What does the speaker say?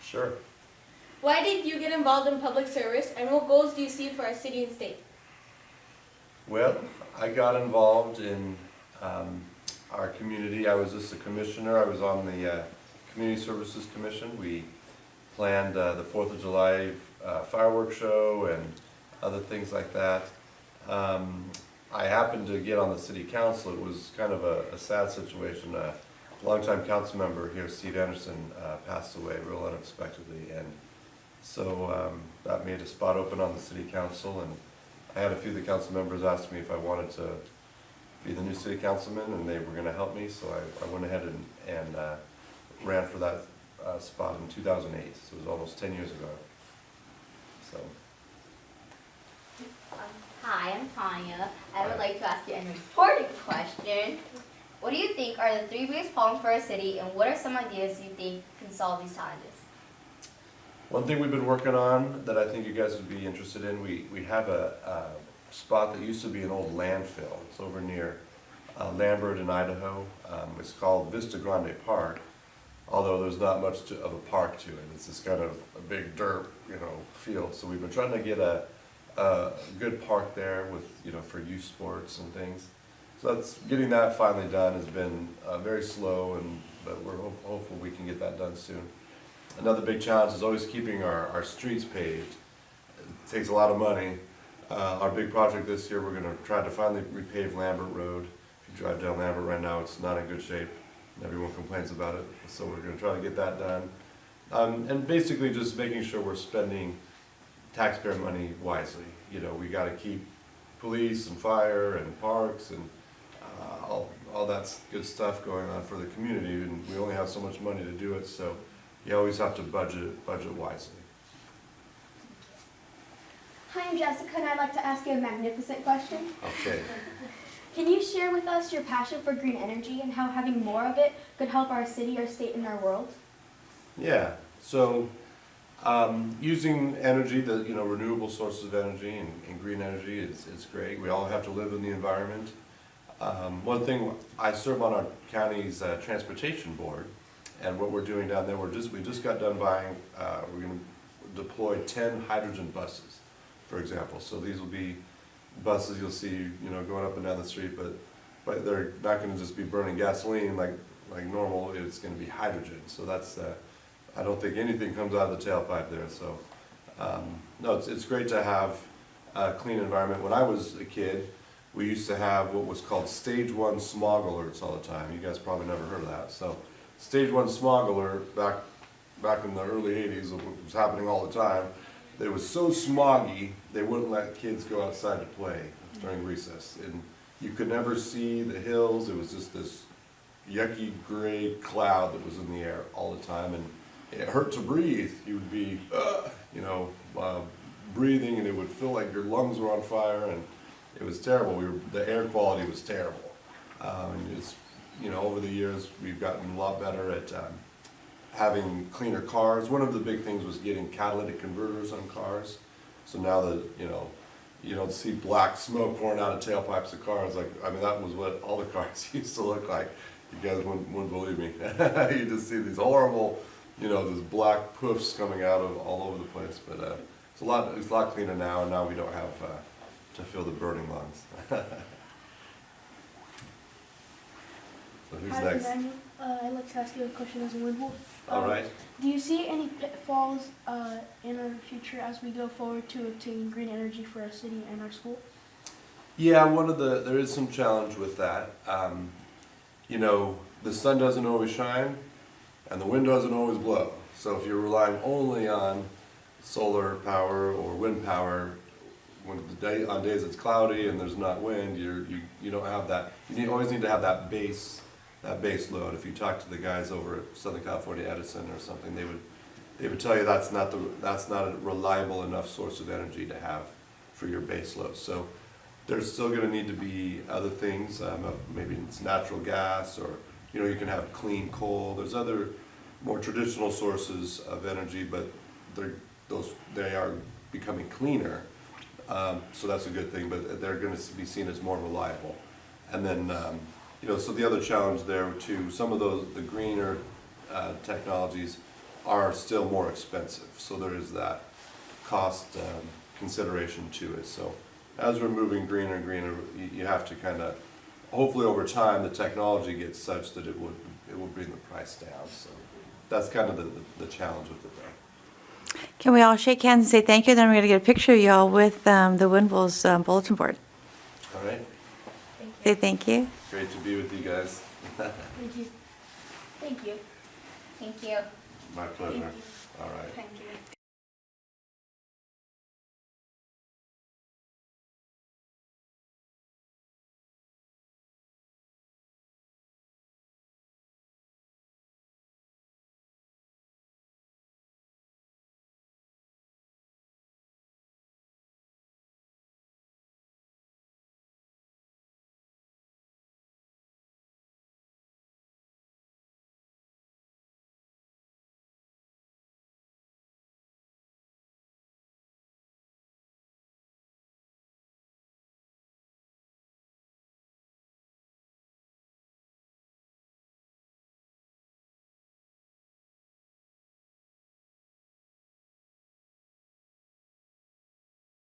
Sure. Why did you get involved in public service, and what goals do you see for our city and state? Well, I got involved in our community. I was just a commissioner. I was on the Community Services Commission. We planned the 4th of July fireworks show and other things like that. I happened to get on the city council. It was kind of a sad situation. A longtime council member here, Steve Anderson, passed away real unexpectedly, and so that made a spot open on the city council, and I had a few of the council members ask me if I wanted to be the new city councilman, and they were going to help me, so I went ahead and ran for that spot in 2008, so it was almost 10 years ago. So. Hi, I'm Tanya. I would like to ask you an important question. What do you think are the 3 biggest problems for our city, and what are some ideas you think can solve these challenges? One thing we've been working on that I think you guys would be interested in, we have a spot that used to be an old landfill. It's over near Lambert in Idaho. It's called Vista Grande Park, although there's not much of a park to it. It's just kind of a big dirt, field. So we've been trying to get a good park there with, for youth sports and things. So that's getting that finally done has been very slow, but we're hopeful we can get that done soon. Another big challenge is always keeping our streets paved. It takes a lot of money. Our big project this year, we're going to try to finally repave Lambert Road. If you drive down Lambert right now, it's not in good shape. Everyone complains about it, so we're going to try to get that done. And basically just making sure we're spending taxpayer money wisely. We got to keep police and fire and parks and all that good stuff going on for the community, and we only have so much money to do it, so you always have to budget wisely. Hi, I'm Jessica, and I'd like to ask you a magnificent question. Okay. Can you share with us your passion for green energy and how having more of it could help our city, our state, and our world? Yeah. So using energy, the renewable sources of energy and green energy is great. We all have to live in the environment. One thing, I serve on our county's transportation board, and what we're doing down there, we just got done buying. We're going to deploy 10 hydrogen buses, for example. So these will be buses you'll see, going up and down the street, but they're not going to just be burning gasoline like normal. It's going to be hydrogen. So that's I don't think anything comes out of the tailpipe there. So no, it's great to have a clean environment. When I was a kid, we used to have what was called stage 1 smog alerts all the time. You guys probably never heard of that. So stage 1 smog alert back in the early 80s, it was happening all the time. It was so smoggy, they wouldn't let kids go outside to play during recess. And you could never see the hills. It was just this yucky gray cloud that was in the air all the time. And it hurt to breathe. You would be, breathing, and it would feel like your lungs were on fire, and it was terrible. The air quality was terrible. Over the years, we've gotten a lot better at having cleaner cars. One of the big things was getting catalytic converters on cars. So now that, you don't see black smoke pouring out of tailpipes of cars. That was what all the cars used to look like. You guys wouldn't believe me. You just see these horrible, these black poofs coming out of all over the place. But it's a lot cleaner now, and now we don't have to feel the burning lungs. So who's Hi, next? Daniel. I'd like to ask you a question as a wind wolf. All right. Do you see any pitfalls in our future as we go forward to obtain green energy for our city and our school? Yeah, there is some challenge with that. The sun doesn't always shine, and the wind doesn't always blow. So if you're relying only on solar power or wind power, on days it's cloudy and there's not wind, you don't have that. You always need to have that base load. If you talk to the guys over at Southern California Edison or something, they would tell you that's not a reliable enough source of energy to have for your base load. So there's still going to need to be other things. Maybe it's natural gas, or you can have clean coal. There's other more traditional sources of energy, but they are becoming cleaner. So that's a good thing, but they're going to be seen as more reliable. And then, so the other challenge there too, some of the greener technologies are still more expensive. So there is that cost consideration to it. So as we're moving greener and greener, you have to kind of, hopefully over time, the technology gets such that it will bring the price down. So that's kind of the challenge with it there. Can we all shake hands and say thank you? Then we're going to get a picture of y'all with the Wind Wolves bulletin board. All right, Say thank you. great to be with you guys. Thank you. Thank you. Thank you. My pleasure. All right. Thank you.